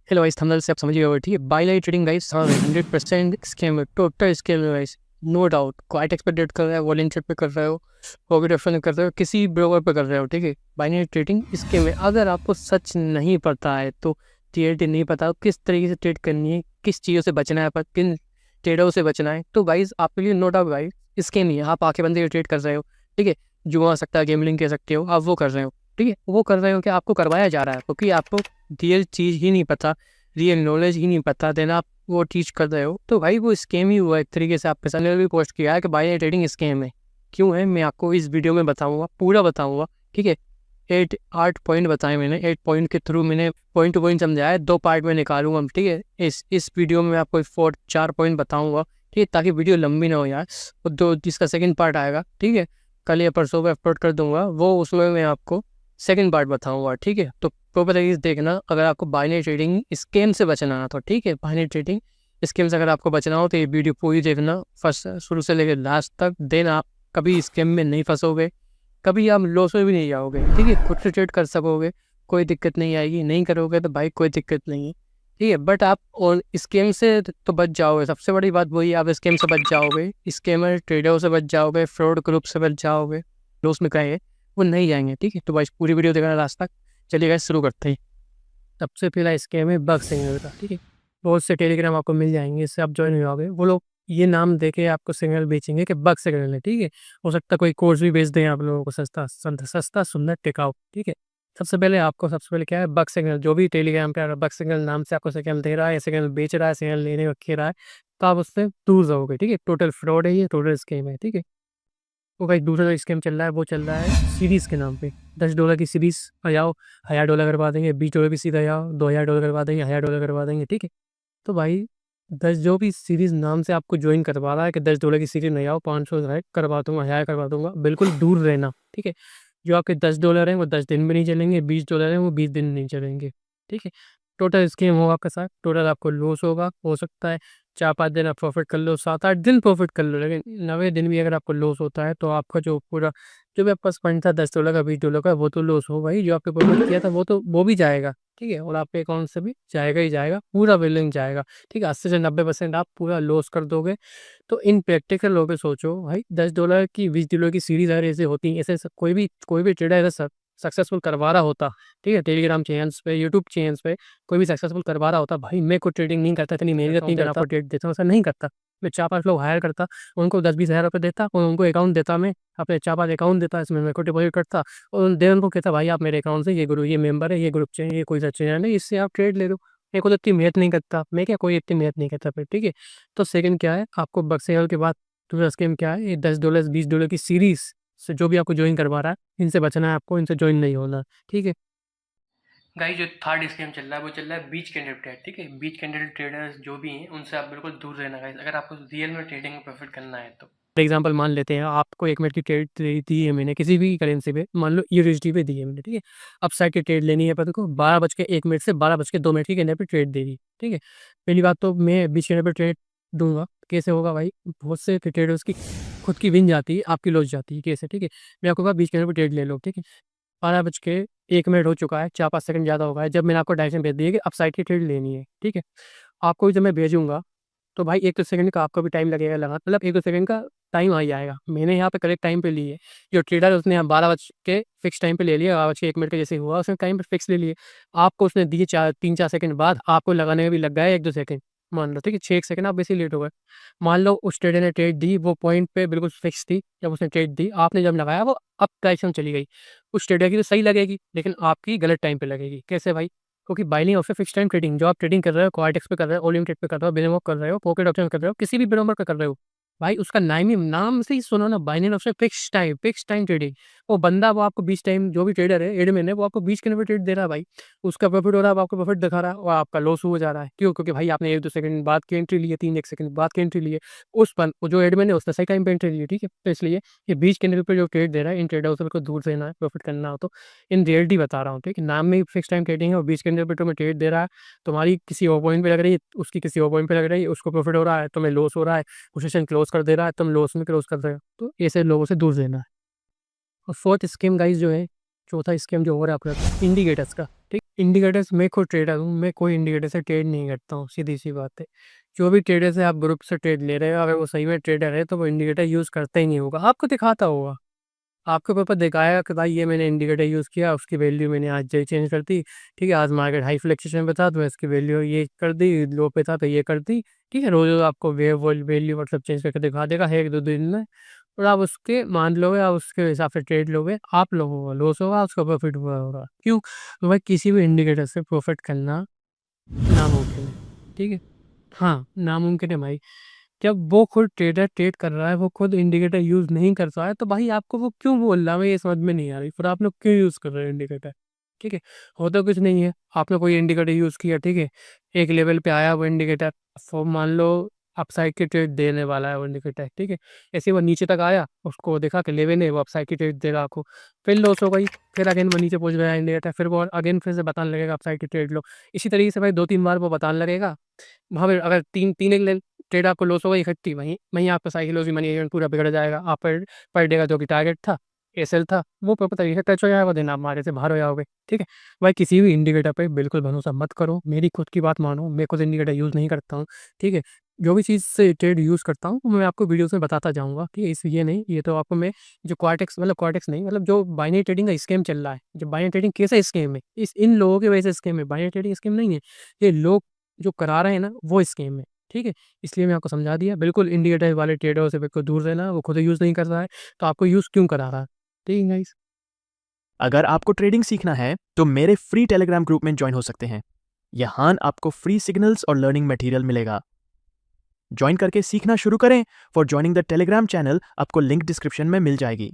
Hello guys, thumbnail से आप समझ गए होगे, ठीक है। बाइनरी ट्रेडिंग गाइस 100% स्कैम है, टोटल स्कैम है guys, no doubt. Quite expected कर रहे हो, वॉलेंटियर पे कर रहे हो, पॉकेट ऑप्शन कर रहे हो, किसी ब्रोकर पे कर रहे हो, ठीक है। बाइनरी ट्रेडिंग स्कैम है। अगर आपको सच नहीं पता है तो ट्रेड नहीं पता किस तरीके से ट्रेड करनी है, किस चीज़ों से बचना है, पर किन ट्रेडों से बचना है, तो गाइस आपके लिए नो डाउट भाई स्कैम ही है। आप आके बंदे ट्रेड कर रहे हो, ठीक है। जुआ सकता है, गेमलिंग कह सकते हो, आप वो कर रहे हो, ठीक है। वो कर रहे हो कि आपको करवाया जा रहा है, क्योंकि आपको रियल चीज़ ही नहीं पता, रियल नॉलेज ही नहीं पता, देन आप वो टीच कर रहे हो, तो भाई वो स्कैम ही हुआ एक तरीके से। आपके सामने भी पोस्ट किया है कि बाइनरी ट्रेडिंग स्कैम है। क्यों है मैं आपको इस वीडियो में बताऊंगा, पूरा बताऊंगा, ठीक है। 8 पॉइंट बताए मैंने, 8 पॉइंट के थ्रू मैंने पॉइंट टू पॉइंट समझाया है, 2 पार्ट में निकालूंगा, ठीक है। इस वीडियो में मैं आपको 4 पॉइंट बताऊंगा, ठीक है, ताकि वीडियो लंबी ना हो यार। और जिसका सेकंड पार्ट आएगा, ठीक है, कल या परसों में अपलोड कर दूंगा, वो उसमें मैं आपको सेकंड पार्ट बताऊंगा, ठीक है। तो प्रॉपर तरीके से देखना अगर आपको बाइनरी ट्रेडिंग स्कैम से बचना है तो, ठीक है। बाइनरी ट्रेडिंग स्कैम से अगर आपको बचना हो तो ये वीडियो पूरी देखना, फर्स्ट शुरू से लेकर लास्ट तक, देन आप कभी स्कैम में नहीं फंसोगे, कभी आप लॉस में भी नहीं जाओगे, ठीक है। खुद से ट्रेड कर सकोगे, कोई दिक्कत नहीं आएगी। नहीं करोगे तो भाई कोई दिक्कत नहीं है, ठीक है। बट आप और स्कैम से तो बच जाओगे, सबसे बड़ी बात वही, आप स्कैम से बच जाओगे, स्कैमर ट्रेडर से बच जाओगे, फ्रॉड ग्रुप से बच जाओगे, लॉस में कहे वो नहीं जाएंगे, ठीक है। तो भाई पूरी वीडियो देखना लास्ट तक। चलिए गाइस शुरू करते हैं। सबसे पहला स्कैम है बग सिग्नल का, ठीक है। बहुत से टेलीग्राम आपको मिल जाएंगे, इससे आप ज्वाइन हो जाओगे। वो लोग ये नाम दे के आपको सिग्नल बेचेंगे कि बग सिग्नल है, ठीक है। हो सकता है कोई कोर्स भी बेच दें आप लोगों को, सस्ता सस्ता सुंदर टिकाऊ, ठीक है। सबसे पहले क्या है, बग सिग्नल। जो भी टेलीग्राम पे बग सिग्नल नाम से आपको सिग्नल दे रहा है, सिग्नल बेच रहा है, सिग्नल लेने रखे रहा है, तो आप उससे दूर रहोगे, ठीक है। टोटल फ्रॉड है ये, टोटल स्कैम है, ठीक है। वो भाई दूसरा जो स्कैम चल रहा है वो चल रहा है सीरीज़ के नाम पे। $10 की सीरीज़ जाओ, $1000 करवा देंगे, $20 की सीरीज़ जाओ, $2000 करवा देंगे, $1000 करवा देंगे, ठीक है। तो भाई 10 जो भी सीरीज़ नाम से आपको ज्वाइन करवा रहा है कि $10 की सीरीज़ नहीं आओ, 500 है करवा दूंगा, 1000 करवा दूंगा, बिल्कुल दूर रहना, ठीक है। जो आपके $10 हैं वो 10 दिन भी नहीं चलेंगे, $20 हैं वो 20 दिन नहीं चलेंगे, ठीक है। टोटल स्कीम होगा आपके साथ, टोटल आपको लॉस होगा। हो सकता है 4-5 दिन आप प्रॉफिट कर लो, 7-8 दिन प्रॉफिट कर लो, लेकिन 90 दिन भी अगर आपको लॉस होता है तो आपका जो पूरा जो भी आपका फंड था $10 का, $20 का, वो तो लॉस हो भाई। जो आपने प्रॉफिट किया था वो भी जाएगा, ठीक है। और आपके अकाउंट से भी जाएगा ही जाएगा, पूरा बिलिंग जाएगा, ठीक है। 80 से 90% आप पूरा लॉस कर दोगे। तो इन प्रैक्टिकल लो पे सोचो भाई, $10 की, $20 की सीरीज अगर ऐसे होती है, ऐसे कोई भी ट्रेडर ऐसा सक्सेसफुल करवा रहा होता, ठीक है, टेलीग्राम चैनल्स पे, यूट्यूब चैनल्स पे कोई भी सक्सेसफुल करवा रहा होता, भाई मैं खुद ट्रेडिंग नहीं करता, इतनी मेहनत नहीं करता, आपको ट्रेड देता हूँ, ऐसा नहीं करता। मैं 4-5 लोग हायर करता, उनको 10-20 हज़ार रुपये देता और उनको अकाउंट देता, मैं अपने 4-5 अकाउंट देता, इसमें मेरे को डिपॉजिट करता और देन उनको कहता भाई आप मेरे अकाउंट से ये ग्रुप, ये मेंबर है, ये ग्रुप चाहिए, ये कोई सा चैनल है, इससे आप ट्रेड ले लो। मेरे को तो इतनी मेहनत नहीं करता, मैं क्या कोई इतनी मेहनत नहीं करता फिर, ठीक है। तो सेकंड क्या है, आपको बक्सेल के बाद दूसरा स्कीम क्या है, ये $10 $20 की सीरीज से जो भी आपको ज्वाइन करवा रहा है, इनसे बचना है आपको, इनसे ज्वाइन नहीं होना, ठीक है। गाइस जो थर्ड स्कीम चल रहा है वो चल रहा है बीच कैंडल ट्रेड, ठीक है। बीच कैंडल ट्रेडर्स जो भी हैं उनसे आप बिल्कुल दूर रहना गाइस, अगर आपको रियल में ट्रेडिंग में प्रॉफिट करना है तो। फॉर एग्जांपल मान लेते हैं आपको 1 मिनट की ट्रेड दी है मैंने किसी भी करेंसी पे, मान लो यूएसडी पे दी है मैंने, ठीक है। अप साइड की ट्रेड लेनी है पर को 12:01 से 12:02 की कैंडल पे ट्रेड दे दी, ठीक है। पहली बात तो मैं बीच कैंडल पे ट्रेड दूंगा, कैसे होगा भाई, बहुत से ट्रेडर्स की खुद की विन जाती है, आपकी लॉस जाती है, कैसे, ठीक है। मैं आपको कहा बीच कैंडल पे ट्रेड ले लो, ठीक है। 12:01 हो चुका है, 4-5 सेकंड ज़्यादा हो गया है, जब मैंने आपको डायरेक्शन भेज दी है कि अप साइड की ट्रेड लेनी है, ठीक है। आपको जब मैं भेजूंगा तो भाई 1-2 सेकंड का आपका भी टाइम लगेगा, लगा मतलब 1-2 सेकंड का टाइम आ ही आएगा। मैंने यहाँ पे करेक्ट टाइम पे ली है, जो ट्रेडर है उसने यहाँ 12 बज के फिक्स टाइम पे ले लिया, 12:01 का जैसे हुआ उसने टाइम पे फिक्स ले लिए। आपको उसने दिए 3-4 सेकंड बाद, आपको लगाने में भी लग गया 1-2 सेकंड, मान लो, ठीक है। 6 सेकंड आप वैसे लेट हो गए। मान लो उस ट्रेडर ने ट्रेड दी, वो पॉइंट पे बिल्कुल फिक्स थी, जब उसने ट्रेड दी आपने जब लगाया वो अप डायरेक्शन चली गई, उस ट्रेडर की तो सही लगेगी लेकिन आपकी गलत टाइम पे लगेगी, कैसे भाई, क्योंकि बाइलिंग ऑप्शन फिक्स टाइम ट्रेडिंग, जो आप ट्रेडिंग कर रहे हो, क्वार्टेक्स पे कर रहे हो, ऑल ट्रेड पे कर रहे हो, बिनमो कर रहे हो, पॉकेट ऑप्शन कर रहे हो, किसी भी ब्रोकर पे कर रहे हो, भाई उसका नाम से ही सुनो ना, binary option fix time trading. वो बंदा वो आपको बीच टाइम, जो भी ट्रेडर है एडमिन है, वो आपको बीच के नंबर ट्रेड दे रहा है भाई, उसका प्रॉफिट हो रहा है, वो आपको प्रॉफिट दिखा रहा है और आपका लॉस हो जा रहा है। क्यों? क्योंकि भाई आपने 1-2 सेकंड बाद की एंट्री ली है, 3-1 सेकंड बाद की एंट्री ली है, उस पर वो जो एडमिन है उसने सही टाइम पे एंट्री ली है, ठीक है। तो इसलिए ये बीच कैंडल पे जो ट्रेड दे रहा है, इन ट्रेडर से बिल्कुल दूर रहना है, प्रॉफिट करना हो तो। इन रियलिटी बता रहा हूँ, ठीक है। नाम में ही फिक्स टाइम ट्रेडिंग है और बीच कैंडल पे तो मैं ट्रेड दे रहा है, तुम्हारी किसी और पॉइंट पे लग रही है, उसकी किसी और पॉइंट पे लग रही है, उसको प्रॉफिट हो रहा है, तुम्हें लॉस हो रहा है, पोजीशन क्लोज कर दे रहा है, तुम लॉस में क्लोज कर रहे हो, तो ऐसे लोगों से दूर रहना है। और फोर्थ स्कीम गाइस जो है, चौथा स्कीम जो हो रहा है आपका इंडिकेटर्स का, ठीक, इंडिकेटर्स मैं खुद ट्रेडर हूँ, मैं कोई इंडिकेटर से ट्रेड नहीं करता हूँ, सीधी-सी बात है। जो भी ट्रेडर से आप ग्रुप से ट्रेड ले रहे हो, अगर वो सही में ट्रेडर है, तो वो इंडिकेटर यूज़ करता ही नहीं होगा, आपको दिखाता होगा। आपके ऊपर दिखाएगा कि भाई ये मैंने इंडिकेटर यूज़ किया, उसकी वैल्यू मैंने आज ज चेंज कर दी, ठीक है? आज मार्केट हाई फ्लक्चुएशन पे था, तो इसकी वैल्यू ये कर दी, लो पे था तो ये कर दी, ठीक है? रोज़-रोज़ आपको वैल्यू मतलब चेंज करके दिखा देगा, है 1-2 दिन में और आप उसके मान लोगे, आप उसके हिसाब से ट्रेड लोगे, आप लोगों का लॉस होगा, उसका प्रॉफ़िट हुआ होगा। क्यों? तो भाई किसी भी इंडिकेटर से प्रॉफ़िट करना नामुमकिन है, ठीक है? हाँ, नामुमकिन है भाई। जब वो खुद ट्रेडर ट्रेड कर रहा है, वो खुद इंडिकेटर यूज़ नहीं कर रहा है, तो भाई आपको वो क्यों बोल रहा है, मुझे ये समझ में नहीं आ रही। फिर आप लोग क्यों यूज़ कर रहे हो इंडिकेटर? ठीक है? होता कुछ नहीं है, आपने कोई इंडिकेटर यूज़ किया, ठीक है? एक लेवल पे आया वो इंडिकेटर, सो मान लो अपसाइड की ट्रेड देने वाला है वो इंडिकेटर, ठीक है? ऐसे ही वो नीचे तक आया, उसको देखा कि लेवल है, वो अपसाइड की ट्रेड दे रहा आपको, फिर लॉस हो गई, फिर अगेन वो नीचे पहुँच गया इंडिकेटर, फिर वो अगेन फिर से बताने लगेगा अपसाइड की ट्रेड लो। इसी तरीके से भाई 2-3 बार वो बताने लगेगा, वहाँ पे अगर 3 एक ले ट्रेड आपको लॉस हो गई इकट्ठी, वहीं वहीं आपका साइकोलॉजी मैनेजमेंट पूरा बिगड़ जाएगा। आप पर डे का जो कि टारगेट था, एसएल था, वो प्रॉपर तरीके से टच हो जाएगा, देन आप मार्केट से बाहर हो जाओगे, ठीक है? भाई किसी भी इंडिकेटर पे बिल्कुल भरोसा मत करो, मेरी खुद की बात मानो, मैं खुद इंडिकेटर यूज़ नहीं करता हूँ, ठीक है? जो भी चीज़ से ट्रेड यूज़ करता हूँ, वो मैं आपको वीडियोज़ में बताता जाऊँगा, ठीक है? इस ये नहीं, ये तो आपको मैं जो क्वार्टेक्स नहीं, मतलब जो बाइनरी ट्रेडिंग का स्कैम चल रहा है, जो बाइनरी ट्रेडिंग कैसा स्कैम है, इन लोगों की वजह से स्कैम है, बाइनरी ट्रेडिंग स्कैम नहीं है। ये लोग जो करा रहे हैं ना, वो स्कैम है, ठीक है? इसलिए मैं आपको समझा दिया, बिल्कुल इंडिकेटर वाले ट्रेडरों से बिल्कुल दूर रहना, वो खुद यूज़ नहीं कर रहा है, तो आपको यूज़ क्यों करा रहा है? ठीक है गाइस? अगर आपको ट्रेडिंग सीखना है तो मेरे फ्री टेलीग्राम ग्रुप में ज्वाइन हो सकते हैं। यहाँ आपको फ्री सिग्नल्स और लर्निंग मटेरियल मिलेगा। ज्वाइन करके सीखना शुरू करें। For joining the Telegram channel आपको लिंक डिस्क्रिप्शन में मिल जाएगी।